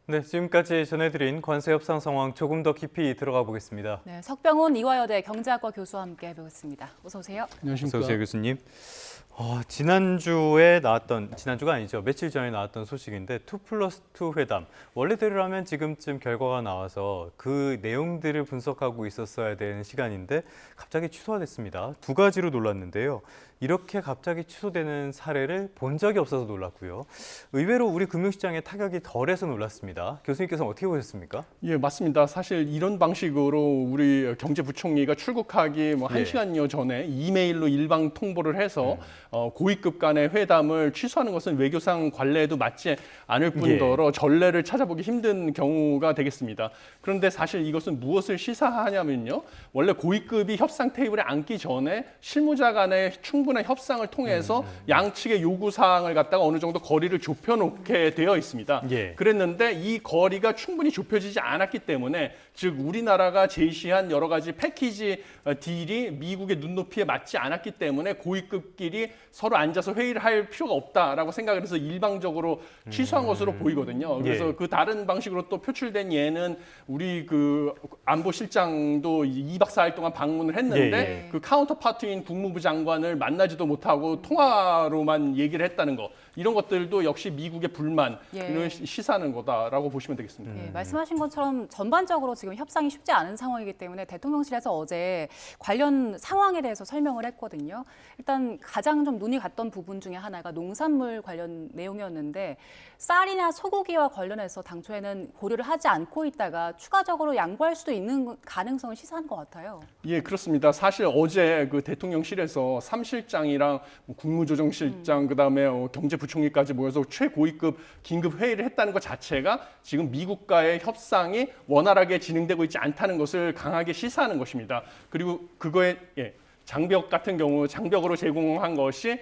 네, 지금까지 전해드린 관세 협상 상황 조금 더 깊이 들어가 보겠습니다. 네, 석병훈 이화여대 경제학과 교수와 함께 해보겠습니다. 어서 오세요. 어서 오세요, 교수님. 지난주가 아니죠. 며칠 전에 나왔던 소식인데 2+2 회담. 원래대로라면 지금쯤 결과가 나와서 그 내용들을 분석하고 있었어야 되는 시간인데 갑자기 취소가 됐습니다. 두 가지로 놀랐는데요. 이렇게 갑자기 취소되는 사례를 본 적이 없어서 놀랐고요. 의외로 우리 금융시장에 타격이 덜해서 놀랐습니다. 교수님께서는 어떻게 보셨습니까? 예, 맞습니다. 사실 이런 방식으로 우리 경제부총리가 출국하기 한 예. 시간여 전에 이메일로 일방 통보를 해서 고위급 간의 회담을 취소하는 것은 외교상 관례에도 맞지 않을 뿐더러 전례를 찾아보기 힘든 경우가 되겠습니다. 그런데 사실 이것은 무엇을 시사하냐면요. 원래 고위급이 협상 테이블에 앉기 전에 실무자 간의 충분한 협상을 통해서 양측의 요구사항을 갖다가 어느 정도 거리를 좁혀놓게 되어 있습니다. 예. 그랬는데 이 거리가 충분히 좁혀지지 않았기 때문에 즉 우리나라가 제시한 여러 가지 패키지 딜이 미국의 눈높이에 맞지 않았기 때문에 고위급끼리 서로 앉아서 회의를 할 필요가 없다라고 생각을 해서 일방적으로 취소한 것으로 보이거든요. 그래서 예. 그 다른 방식으로 또 표출된 예는 우리 그 안보실장도 2박 4일 동안 방문을 했는데 예. 그 카운터파트인 국무부 장관을 만나지도 못하고 통화로만 얘기를 했다는 거. 이런 것들도 역시 미국의 불만을 시사하는 거다라고 보시면 되겠습니다. 예, 말씀하신 것처럼 전반적으로 지금 협상이 쉽지 않은 상황이기 때문에 대통령실에서 어제 관련 상황에 대해서 설명을 했거든요. 일단 가장 좀 눈이 갔던 부분 중에 하나가 농산물 관련 내용이었는데 쌀이나 소고기와 관련해서 당초에는 고려를 하지 않고 있다가 추가적으로 양보할 수도 있는 가능성을 시사한 것 같아요. 예, 그렇습니다. 사실 어제 그 대통령실에서 3실장이랑 국무조정실장 그다음에 경제부총리까지 모여서 최고위급 긴급 회의를 했다는 것 자체가 지금 미국과의 협상이 원활하게 진행되고 있지 않다는 것을 강하게 시사하는 것입니다. 그리고 그거에 장벽 같은 경우 장벽으로 제공한 것이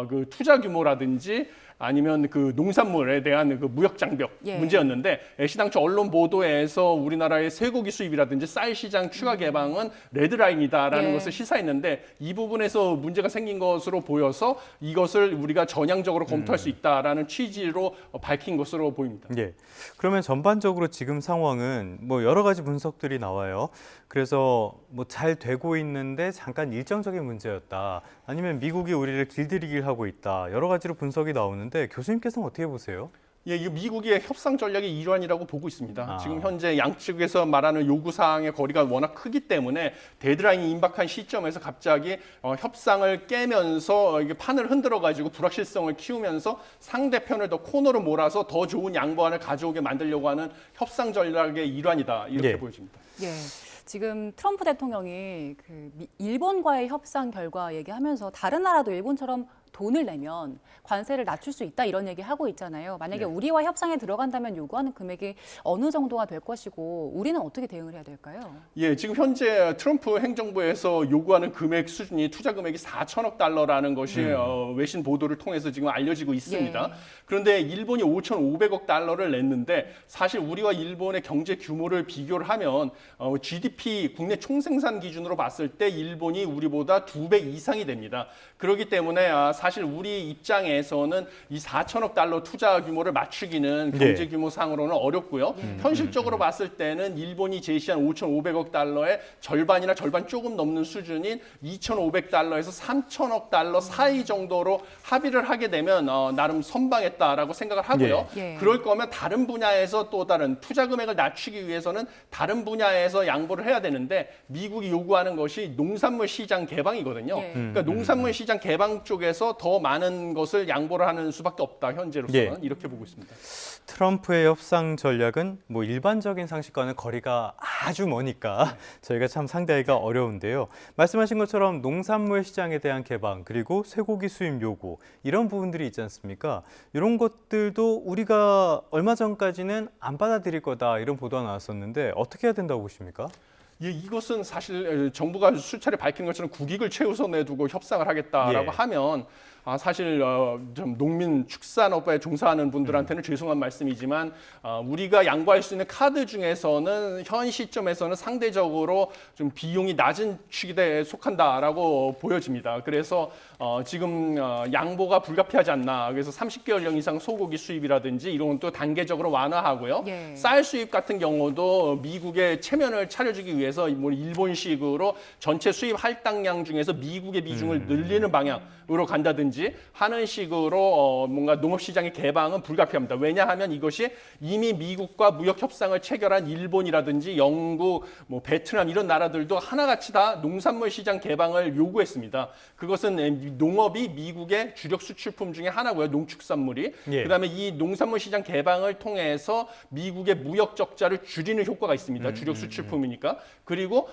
그 투자 규모라든지 아니면 그 농산물에 대한 그 무역 장벽 문제였는데 시당초 언론 보도에서 우리나라의 쇠고기 수입이라든지 쌀 시장 추가 개방은 레드라인이다라는 것을 시사했는데 이 부분에서 문제가 생긴 것으로 보여서 이것을 우리가 전향적으로 검토할 수 있다라는 취지로 밝힌 것으로 보입니다. 예. 그러면 전반적으로 지금 상황은 뭐 여러 가지 분석들이 나와요. 그래서 뭐 잘 되고 있는데 잠깐 일정적인 문제였다. 아니면 미국이 우리를 길들이기를 하고 있다. 여러 가지로 분석이 나오는데 교수님께서는 어떻게 보세요? 예, 이 미국의 협상 전략의 일환이라고 보고 있습니다. 지금 현재 양측에서 말하는 요구사항의 거리가 워낙 크기 때문에 데드라인이 임박한 시점에서 갑자기 협상을 깨면서 이게 판을 흔들어가지고 불확실성을 키우면서 상대편을 더 코너로 몰아서 더 좋은 양보안을 가져오게 만들려고 하는 협상 전략의 일환이다. 이렇게 보여집니다. 예. 지금 트럼프 대통령이 그 일본과의 협상 결과 얘기하면서 다른 나라도 일본처럼 돈을 내면 관세를 낮출 수 있다 이런 얘기 하고 있잖아요. 만약에 우리와 협상에 들어간다면 요구하는 금액이 어느 정도가 될 것이고 우리는 어떻게 대응을 해야 될까요? 예, 지금 현재 트럼프 행정부에서 요구하는 금액 수준이 투자 금액이 4천억 달러라는 것이 외신 보도를 통해서 지금 알려지고 있습니다. 그런데 일본이 5,500억 달러를 냈는데 사실 우리와 일본의 경제 규모를 비교를 하면 GDP 국내 총생산 기준으로 봤을 때 일본이 우리보다 2배 이상이 됩니다. 그렇기 때문에 사실 우리 입장에서는 이 4천억 달러 투자 규모를 맞추기는 경제 규모상으로는 어렵고요. 현실적으로 봤을 때는 일본이 제시한 5,500억 달러의 절반이나 절반 조금 넘는 수준인 2,500달러에서 3천억 달러 사이 정도로 합의를 하게 되면 나름 선방했다라고 생각을 하고요. 그럴 거면 다른 분야에서 또 다른 투자 금액을 낮추기 위해서는 다른 분야에서 양보를 해야 되는데 미국이 요구하는 것이 농산물 시장 개방이거든요. 그러니까 농산물 시장 개방 쪽에서 더 많은 것을 양보를 하는 수밖에 없다. 현재로서는 이렇게 보고 있습니다. 트럼프의 협상 전략은 뭐 일반적인 상식과는 거리가 아주 머니까 저희가 참 상대하기가 어려운데요. 말씀하신 것처럼 농산물 시장에 대한 개방 그리고 쇠고기 수입 요구 이런 부분들이 있지 않습니까? 이런 것들도 우리가 얼마 전까지는 안 받아들일 거다 이런 보도가 나왔었는데 어떻게 해야 된다고 보십니까? 예, 이것은 사실 정부가 수차례 밝힌 것처럼 국익을 최우선에 두고 협상을 하겠다라고 하면 사실 좀 농민 축산업에 종사하는 분들한테는 죄송한 말씀이지만 우리가 양보할 수 있는 카드 중에서는 현 시점에서는 상대적으로 좀 비용이 낮은 축에 속한다라고 보여집니다. 그래서 지금 양보가 불가피하지 않나. 그래서 30개월령 이상 소고기 수입이라든지 이런 것도 단계적으로 완화하고요. 예. 쌀 수입 같은 경우도 미국의 체면을 차려주기 위해서 뭐 일본식으로 전체 수입 할당량 중에서 미국의 비중을 늘리는 방향으로 간다든지 하는 식으로 뭔가 농업시장의 개방은 불가피합니다. 왜냐하면 이것이 이미 미국과 무역 협상을 체결한 일본이라든지 영국, 뭐 베트남 이런 나라들도 하나같이 다 농산물 시장 개방을 요구했습니다. 그것은 농업이 미국의 주력 수출품 중에 하나고요. 농축산물이. 예. 그다음에 이 농산물 시장 개방을 통해서 미국의 무역 적자를 줄이는 효과가 있습니다. 주력 수출품이니까. 그리고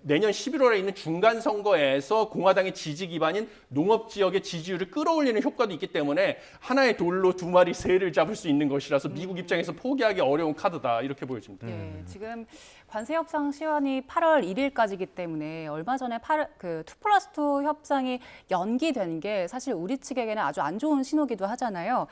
내년 11월에 있는 중간 선거에서 공화당의 지지 기반인 농업 지역의 지지율을 끌어올리는 효과도 있기 때문에 하나의 돌로 두 마리 새를 잡을 수 있는 것이라서 미국 입장에서 포기하기 어려운 카드다 이렇게 보여집니다. 예, 지금 관세 협상 시한이 8월 1일까지이기 때문에 얼마 전에 2+2 협상이 연기된 게 사실 우리 측에게는 아주 안 좋은 신호기도 하잖아요.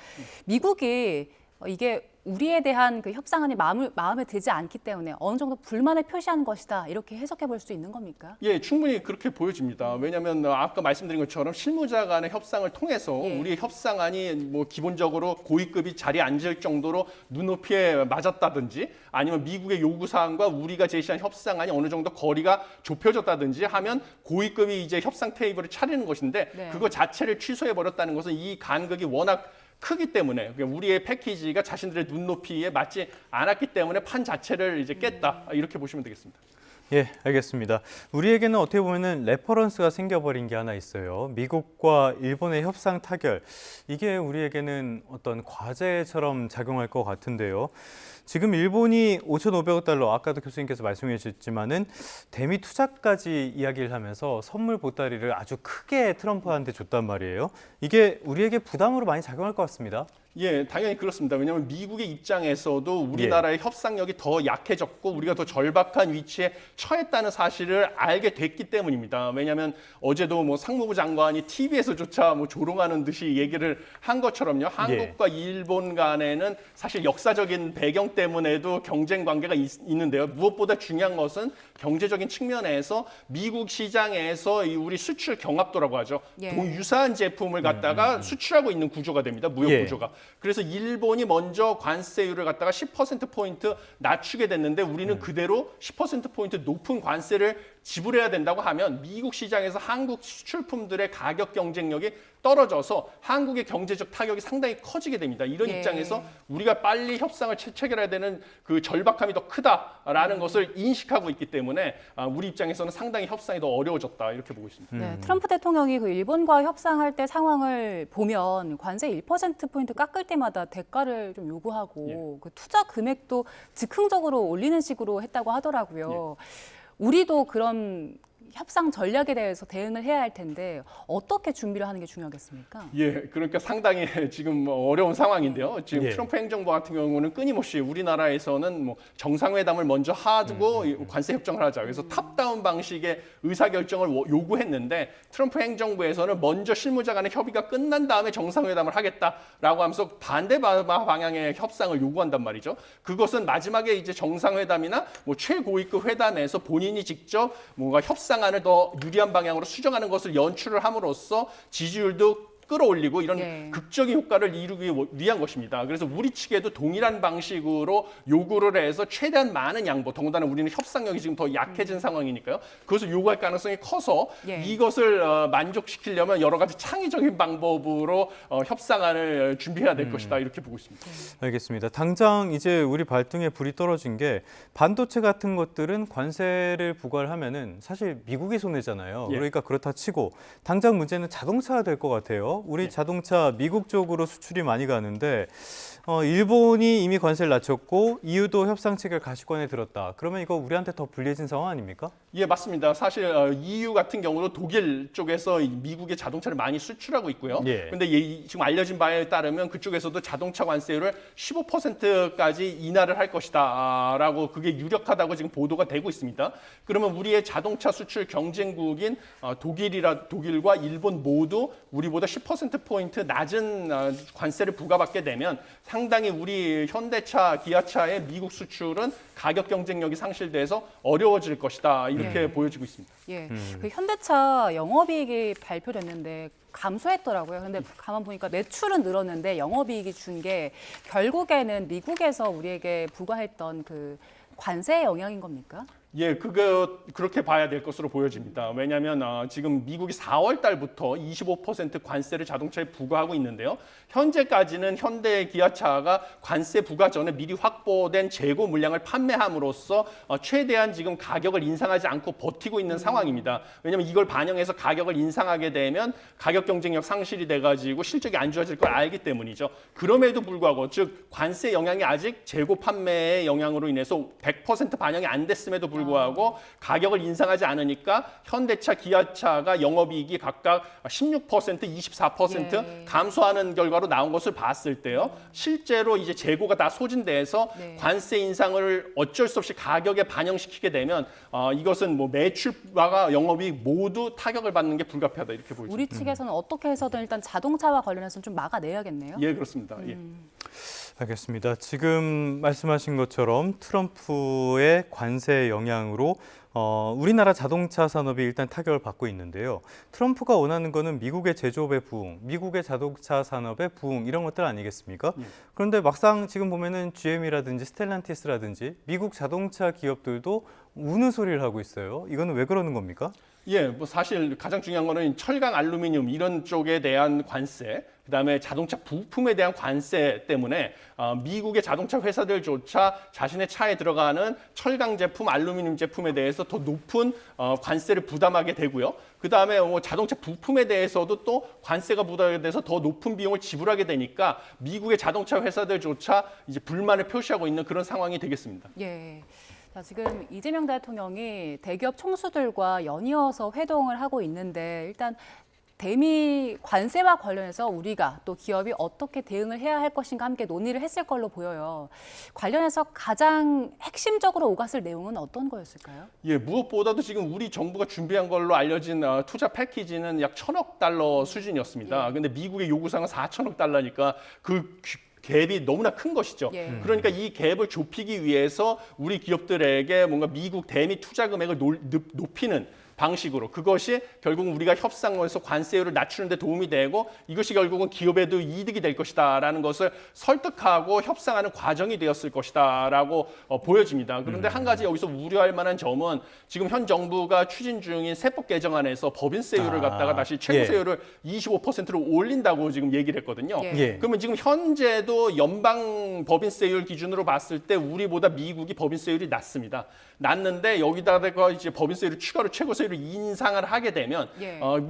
미국이 이게 우리에 대한 그 협상안이 마음에 들지 않기 때문에 어느 정도 불만을 표시한 것이다 이렇게 해석해 볼 수 있는 겁니까? 예, 충분히 그렇게 보여집니다. 왜냐하면 아까 말씀드린 것처럼 실무자 간의 협상을 통해서 예. 우리의 협상안이 뭐 기본적으로 고위급이 자리에 앉을 정도로 눈높이에 맞았다든지 아니면 미국의 요구사항과 우리가 제시한 협상안이 어느 정도 거리가 좁혀졌다든지 하면 고위급이 이제 협상 테이블을 차리는 것인데 네. 그거 자체를 취소해버렸다는 것은 이 간극이 워낙 크기 때문에 우리의 패키지가 자신들의 눈높이에 맞지 않았기 때문에 판 자체를 이제 깼다 이렇게 보시면 되겠습니다. 예, 알겠습니다. 우리에게는 어떻게 보면은 레퍼런스가 생겨버린 게 하나 있어요. 미국과 일본의 협상 타결. 이게 우리에게는 어떤 과제처럼 작용할 것 같은데요. 지금 일본이 5,500억 달러, 아까도 교수님께서 말씀해 주셨지만은 대미 투자까지 이야기를 하면서 선물 보따리를 아주 크게 트럼프한테 줬단 말이에요. 이게 우리에게 부담으로 많이 작용할 것 같습니다. 예, 당연히 그렇습니다. 왜냐하면 미국의 입장에서도 우리나라의 협상력이 더 약해졌고 우리가 더 절박한 위치에 처했다는 사실을 알게 됐기 때문입니다. 왜냐하면 어제도 뭐 상무부 장관이 TV에서조차 뭐 조롱하는 듯이 얘기를 한 것처럼요. 한국과 일본 간에는 사실 역사적인 배경 때문에도 경쟁 관계가 있는데요. 무엇보다 중요한 것은 경제적인 측면에서 미국 시장에서 이 우리 수출 경합도라고 하죠. 예. 유사한 제품을 갖다가 수출하고 있는 구조가 됩니다. 무역 예. 구조가. 그래서 일본이 먼저 관세율을 갖다가 10%포인트 낮추게 됐는데 우리는 그대로 10%포인트 높은 관세를 지불해야 된다고 하면 미국 시장에서 한국 수출품들의 가격 경쟁력이 떨어져서 한국의 경제적 타격이 상당히 커지게 됩니다. 이런 예. 입장에서 우리가 빨리 협상을 체결해야 되는 그 절박함이 더 크다라는 것을 인식하고 있기 때문에 우리 입장에서는 상당히 협상이 더 어려워졌다 이렇게 보고 있습니다. 네, 트럼프 대통령이 그 일본과 협상할 때 상황을 보면 관세 1%포인트 깎을 때마다 대가를 좀 요구하고 그 투자 금액도 즉흥적으로 올리는 식으로 했다고 하더라고요. 우리도 그런 협상 전략에 대해서 대응을 해야 할 텐데 어떻게 준비를 하는 게 중요하겠습니까? 예, 그러니까 상당히 지금 어려운 상황인데요. 지금 예. 트럼프 행정부 같은 경우는 끊임없이 우리나라에서는 뭐 정상회담을 먼저 하고 관세 협정을 하자. 그래서 탑다운 방식의 의사결정을 요구했는데 트럼프 행정부에서는 먼저 실무자 간의 협의가 끝난 다음에 정상회담을 하겠다라고 하면서 반대 방향의 협상을 요구한단 말이죠. 그것은 마지막에 이제 정상회담이나 뭐 최고위급 회담에서 본인이 직접 뭔가 협상안을 더 유리한 방향으로 수정하는 것을 연출을 함으로써 지지율도 끌어올리고 이런 예. 극적인 효과를 이루기 위한 것입니다. 그래서 우리 측에도 동일한 방식으로 요구를 해서 최대한 많은 양보, 더군다나 우리는 협상력이 지금 더 약해진 상황이니까요. 그것을 요구할 가능성이 커서 예. 이것을 만족시키려면 여러 가지 창의적인 방법으로 협상안을 준비해야 될 것이다 이렇게 보고 있습니다. 알겠습니다. 당장 이제 우리 발등에 불이 떨어진 게 반도체 같은 것들은 관세를 부과를 하면은 사실 미국이 손해잖아요. 예. 그러니까 그렇다 치고 당장 문제는 자동차가 될 것 같아요. 우리 자동차 미국 쪽으로 수출이 많이 가는데 일본이 이미 관세를 낮췄고 EU도 협상 체결 가시권에 들었다. 그러면 이거 우리한테 더 불리해진 상황 아닙니까? 예, 맞습니다. 사실 EU 같은 경우도 독일 쪽에서 미국의 자동차를 많이 수출하고 있고요. 예. 근데 지금 알려진 바에 따르면 그쪽에서도 자동차 관세율을 15%까지 인하를 할 것이다라고 그게 유력하다고 지금 보도가 되고 있습니다. 그러면 우리의 자동차 수출 경쟁국인 독일과 일본 모두 우리보다 10% 10%포인트 낮은 관세를 부과받게 되면 상당히 우리 현대차, 기아차의 미국 수출은 가격 경쟁력이 상실돼서 어려워질 것이다. 이렇게 보여지고 있습니다. 예, 그 현대차 영업이익이 발표됐는데 감소했더라고요. 근데 가만 보니까 매출은 늘었는데 영업이익이 준 게 결국에는 미국에서 우리에게 부과했던 그 관세의 영향인 겁니까? 예, 그렇게 봐야 될 것으로 보여집니다. 왜냐하면 지금 미국이 4월 달부터 25% 관세를 자동차에 부과하고 있는데요. 현재까지는 현대 기아차가 관세 부과 전에 미리 확보된 재고 물량을 판매함으로써 최대한 지금 가격을 인상하지 않고 버티고 있는 상황입니다. 왜냐하면 이걸 반영해서 가격을 인상하게 되면 가격 경쟁력 상실이 돼가지고 실적이 안 좋아질 걸 알기 때문이죠. 그럼에도 불구하고 즉 관세 영향이 아직 재고 판매의 영향으로 인해서 100% 반영이 안 됐음에도 불구하고 가격을 인상하지 않으니까 현대차, 기아차가 영업이익이 각각 16%, 24% 감소하는 결과로 나온 것을 봤을 때요. 실제로 이제 재고가 다 소진돼서 관세 인상을 어쩔 수 없이 가격에 반영시키게 되면 이것은 뭐 매출과 영업이익 모두 타격을 받는 게 불가피하다 이렇게 보입니다. 우리 측에서는 어떻게 해서든 일단 자동차와 관련해서는 좀 막아내야겠네요. 예, 그렇습니다. 예. 알겠습니다. 지금 말씀하신 것처럼 트럼프의 관세 영향으로 우리나라 자동차 산업이 일단 타격을 받고 있는데요. 트럼프가 원하는 거는 미국의 제조업의 부흥, 미국의 자동차 산업의 부흥 이런 것들 아니겠습니까? 그런데 막상 지금 보면은 GM이라든지 스텔란티스라든지 미국 자동차 기업들도 우는 소리를 하고 있어요. 이거는 왜 그러는 겁니까? 예, 뭐 사실 가장 중요한 거는 철강, 알루미늄 이런 쪽에 대한 관세, 그다음에 자동차 부품에 대한 관세 때문에 미국의 자동차 회사들조차 자신의 차에 들어가는 철강 제품, 알루미늄 제품에 대해서 더 높은 관세를 부담하게 되고요. 그다음에 자동차 부품에 대해서도 또 관세가 부담이 돼서 더 높은 비용을 지불하게 되니까 미국의 자동차 회사들조차 이제 불만을 표시하고 있는 그런 상황이 되겠습니다. 예. 자, 지금 이재명 대통령이 대기업 총수들과 연이어서 회동을 하고 있는데 일단 대미 관세와 관련해서 우리가 또 기업이 어떻게 대응을 해야 할 것인가 함께 논의를 했을 걸로 보여요. 관련해서 가장 핵심적으로 오갔을 내용은 어떤 거였을까요? 예, 무엇보다도 지금 우리 정부가 준비한 걸로 알려진 투자 패키지는 약 1,000억 달러 수준이었습니다. 근데 미국의 요구사항은 4천억 달러니까 그 갭이 너무나 큰 것이죠. 그러니까 이 갭을 좁히기 위해서 우리 기업들에게 뭔가 미국 대미 투자 금액을 높이는 방식으로 그것이 결국은 우리가 협상에서 관세율을 낮추는 데 도움이 되고 이것이 결국은 기업에도 이득이 될 것이다라는 것을 설득하고 협상하는 과정이 되었을 것이다라고 보여집니다. 그런데 한 가지 여기서 우려할 만한 점은 지금 현 정부가 추진 중인 세법 개정안에서 법인세율을 갖다가 다시 최고세율을 25%로 올린다고 지금 얘기를 했거든요. 그러면 지금 현재도 연방 법인세율 기준으로 봤을 때 우리보다 미국이 법인세율이 낮습니다. 낮는데 여기다가 이제 법인세율을 추가로 최고세율을 인상을 하게 되면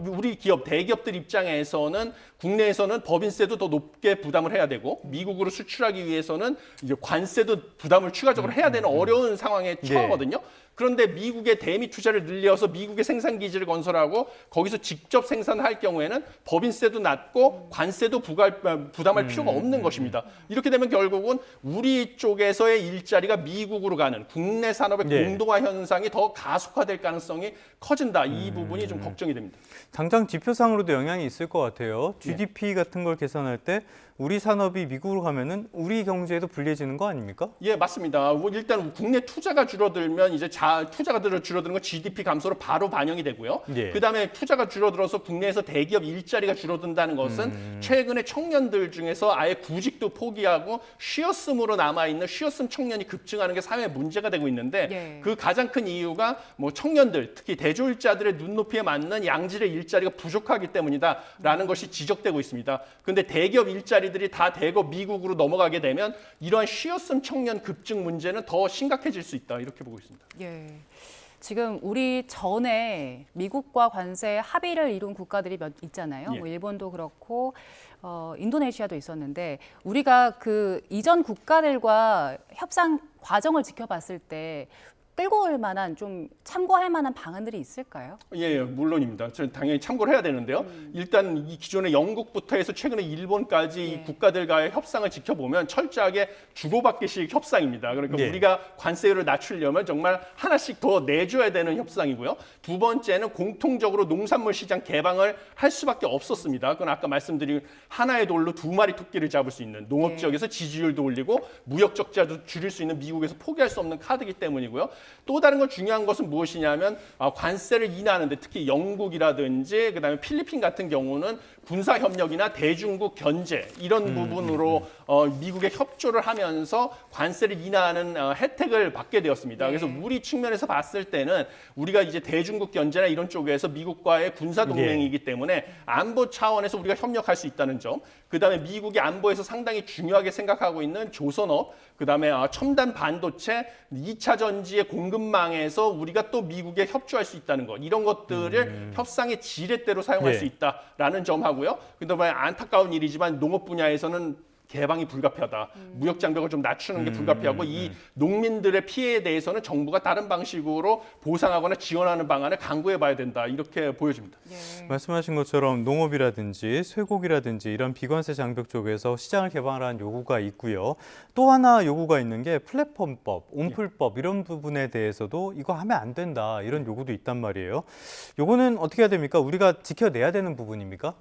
우리 기업, 대기업들 입장에서는 국내에서는 법인세도 더 높게 부담을 해야 되고 미국으로 수출하기 위해서는 이제 관세도 부담을 추가적으로 해야 되는 어려운 상황에 처하거든요. 그런데 미국의 대미 투자를 늘려서 미국의 생산 기지를 건설하고 거기서 직접 생산할 경우에는 법인세도 낮고 관세도 부담할 필요가 없는 것입니다. 이렇게 되면 결국은 우리 쪽에서의 일자리가 미국으로 가는 국내 산업의 공동화 현상이 더 가속화될 가능성이 커진다. 이 부분이 좀 걱정이 됩니다. 당장 지표상으로도 영향이 있을 것 같아요. GDP 같은 걸 계산할 때 우리 산업이 미국으로 가면은 우리 경제에도 불리해지는 거 아닙니까? 예, 맞습니다. 일단 국내 투자가 줄어들면 이제 투자가 줄어드는 건 GDP 감소로 바로 반영이 되고요. 그다음에 투자가 줄어들어서 국내에서 대기업 일자리가 줄어든다는 것은 최근에 청년들 중에서 아예 구직도 포기하고 쉬었음으로 남아있는 쉬었음 청년이 급증하는 게 사회 문제가 되고 있는데 그 가장 큰 이유가 뭐 청년들, 특히 대졸자들의 눈높이에 맞는 양질의 일자리가 부족하기 때문이다라는 것이 지적되고 있습니다. 그런데 대기업 일자리들이 다 대거 미국으로 넘어가게 되면 이러한 쉬었음 청년 급증 문제는 더 심각해질 수 있다 이렇게 보고 있습니다. 예. 지금 우리 전에 미국과 관세 합의를 이룬 국가들이 몇 있잖아요. 뭐 일본도 그렇고 인도네시아도 있었는데 우리가 그 이전 국가들과 협상 과정을 지켜봤을 때 끌고 올 만한 좀 참고할 만한 방안들이 있을까요? 예, 물론입니다. 저는 당연히 참고를 해야 되는데요. 일단 이 기존의 영국부터 해서 최근에 일본까지 이 예. 국가들과의 협상을 지켜보면 철저하게 주고받기식 협상입니다. 그러니까 예. 우리가 관세율을 낮추려면 정말 하나씩 더 내줘야 되는 협상이고요. 두 번째는 공통적으로 농산물 시장 개방을 할 수밖에 없었습니다. 그건 아까 말씀드린 하나의 돌로 두 마리 토끼를 잡을 수 있는 농업 예. 지역에서 지지율도 올리고 무역 적자도 줄일 수 있는 미국에서 포기할 수 없는 카드이기 때문이고요. 또 다른 건 중요한 것은 무엇이냐면 관세를 인하하는데 특히 영국이라든지 그다음에 필리핀 같은 경우는 군사 협력이나 대중국 견제 이런 부분으로 미국에 협조를 하면서 관세를 인하하는 혜택을 받게 되었습니다. 네. 그래서 우리 측면에서 봤을 때는 우리가 이제 대중국 견제나 이런 쪽에서 미국과의 군사 동맹이기 때문에 안보 차원에서 우리가 협력할 수 있다는 점, 그다음에 미국이 안보에서 상당히 중요하게 생각하고 있는 조선업, 그다음에 첨단 반도체, 2차 전지의 공급망에서 우리가 또 미국에 협조할 수 있다는 것, 이런 것들을 협상의 지렛대로 사용할 예. 수 있다라는 점하고요. 그다음에 안타까운 일이지만 농업 분야에서는 개방이 불가피하다. 무역 장벽을 좀 낮추는 게 불가피하고 이 농민들의 피해에 대해서는 정부가 다른 방식으로 보상하거나 지원하는 방안을 강구해 봐야 된다. 이렇게 보여집니다. 예. 말씀하신 것처럼 농업이라든지 쇠고기라든지 이런 비관세 장벽 쪽에서 시장을 개방하라는 요구가 있고요. 또 하나 요구가 있는 게 플랫폼법, 온풀법 이런 부분에 대해서도 이거 하면 안 된다 이런 요구도 있단 말이에요. 요거는 어떻게 해야 됩니까? 우리가 지켜내야 되는 부분입니까?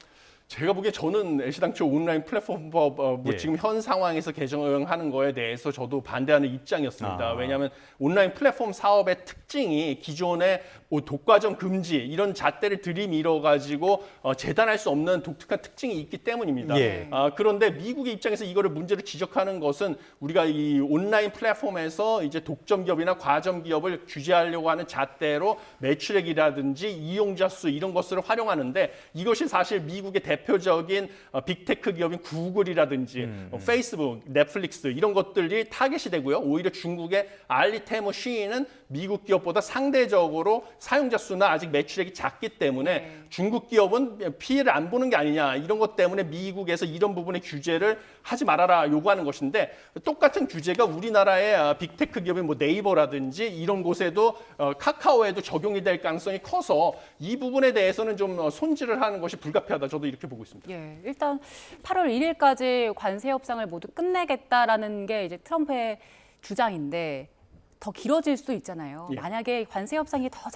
제가 보기에 저는 애시당초 온라인 플랫폼법 예. 지금 현 상황에서 개정하는 거에 대해서 저도 반대하는 입장이었습니다. 아. 왜냐하면 온라인 플랫폼 사업의 특징이 기존의 뭐 독과점 금지 이런 잣대를 들이밀어 가지고 재단할 수 없는 독특한 특징이 있기 때문입니다. 예. 그런데 미국의 입장에서 이거를 문제를 지적하는 것은 우리가 이 온라인 플랫폼에서 이제 독점 기업이나 과점 기업을 규제하려고 하는 잣대로 매출액이라든지 이용자 수 이런 것을 활용하는데 이것이 사실 미국의 대표적인 빅테크 기업인 구글이라든지 페이스북, 넷플릭스 이런 것들이 타겟이 되고요. 오히려 중국의 알리테모, 쉬인은 미국 기업보다 상대적으로 사용자 수나 아직 매출액이 작기 때문에 중국 기업은 피해를 안 보는 게 아니냐 이런 것 때문에 미국에서 이런 부분의 규제를 하지 말아라 요구하는 것인데 똑같은 규제가 우리나라의 빅테크 기업인 뭐 네이버라든지 이런 곳에도 카카오에도 적용이 될 가능성이 커서 이 부분에 대해서는 좀 손질을 하는 것이 불가피하다. 저도 이렇게 보고 있습니다. 예, 일단 8월 1일까지 관세 협상을 모두 끝내겠다라는 게 이제 트럼프의 주장인데 더 길어질 수도 있잖아요. 예. 만약에 관세 협상이 더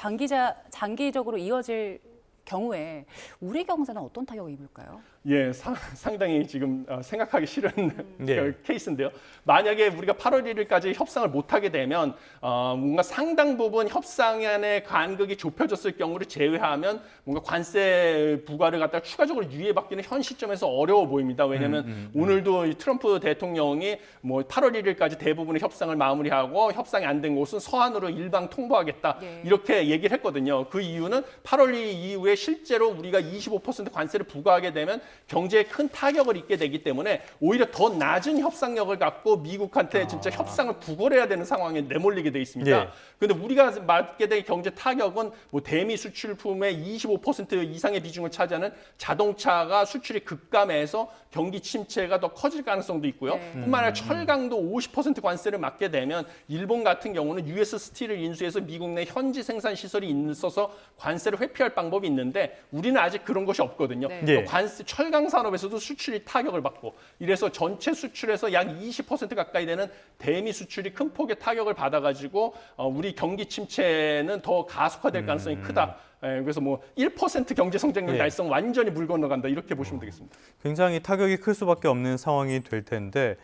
장기적으로 이어질 경우에 우리 경제는 어떤 타격을 입을까요? 예, 상당히 지금 생각하기 싫은 네. 케이스인데요. 만약에 우리가 8월 1일까지 협상을 못하게 되면 뭔가 상당 부분 협상안의 간극이 좁혀졌을 경우를 제외하면 뭔가 관세 부과를 갖다가 추가적으로 유예받기는 현 시점에서 어려워 보입니다. 왜냐하면 오늘도 이 트럼프 대통령이 뭐 8월 1일까지 대부분의 협상을 마무리하고 협상이 안 된 곳은 서한으로 일방 통보하겠다 네. 이렇게 얘기를 했거든요. 그 이유는 8월 2일 이후에 실제로 우리가 25% 관세를 부과하게 되면 경제에 큰 타격을 입게 되기 때문에 오히려 더 낮은 협상력을 갖고 미국한테 진짜 협상을 구걸해야 되는 상황에 내몰리게 돼 있습니다. 그런데 우리가 맞게 될 경제 타격은 뭐 대미 수출품의 25% 이상의 비중을 차지하는 자동차가 수출이 급감해서 경기 침체가 더 커질 가능성도 있고요. 네. 뿐만 아니라 철강도 50% 관세를 맞게 되면 일본 같은 경우는 US 스틸을 인수해서 미국 내 현지 생산 시설이 있어서 관세를 회피할 방법이 있는데 우리는 아직 그런 것이 없거든요. 네. 예. 관세 철강 산업에서도 수출이 타격을 받고 이래서 전체 수출에서 약 20% 가까이 되는 대미 수출이 큰 폭의 타격을 받아가지고 우리 경기 침체는 더 가속화될 가능성이 크다. 그래서 뭐 1% 경제 성장률 예. 달성 완전히 물 건너간다 이렇게 보시면 되겠습니다. 굉장히 타격이 클 수밖에 없는 상황이 될 텐데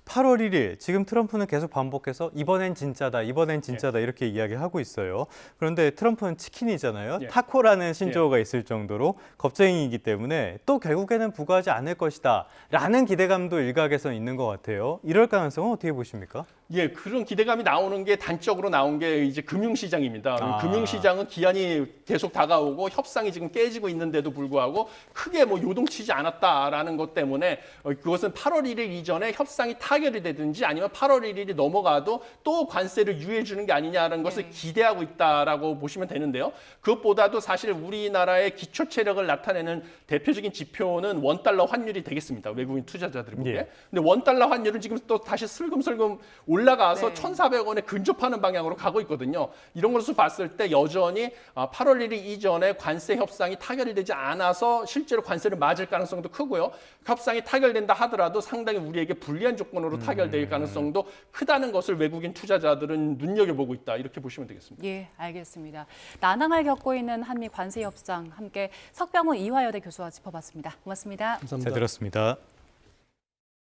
8월 1일 지금 트럼프는 계속 반복해서 이번엔 진짜다, 이번엔 진짜다 이렇게 이야기하고 있어요. 그런데 트럼프는 치킨이잖아요. 예. 타코라는 신조어가 있을 정도로 겁쟁이이기 때문에 또 결국에는 부과하지 않을 것이다 라는 기대감도 일각에서 있는 것 같아요. 이럴 가능성은 어떻게 보십니까? 예, 그런 기대감이 나오는 게 단적으로 나온 게 이제 금융시장입니다. 금융시장은 기한이 계속 다가오고 협상이 지금 깨지고 있는데도 불구하고 크게 뭐 요동치지 않았다라는 것 때문에 그것은 8월 1일 이전에 협상이 타결이 되든지 아니면 8월 1일이 넘어가도 또 관세를 유예해 주는 게 아니냐라는 것을 기대하고 있다라고 보시면 되는데요. 그것보다도 사실 우리나라의 기초 체력을 나타내는 대표적인 지표는 원달러 환율이 되겠습니다. 외국인 투자자들이 보기에. 예. 근데 원달러 환율은 지금 또 다시 슬금슬금 올라가서 네. 1,400원에 근접하는 방향으로 가고 있거든요. 이런 것을 봤을 때 여전히 8월 1일 이전에 관세 협상이 타결되지 않아서 실제로 관세를 맞을 가능성도 크고요. 협상이 타결된다 하더라도 상당히 우리에게 불리한 조건으로 타결될 가능성도 크다는 것을 외국인 투자자들은 눈여겨보고 있다. 이렇게 보시면 되겠습니다. 예, 알겠습니다. 난항을 겪고 있는 한미 관세 협상 함께 석병훈 이화여대 교수와 짚어봤습니다. 고맙습니다. 잘 들었습니다.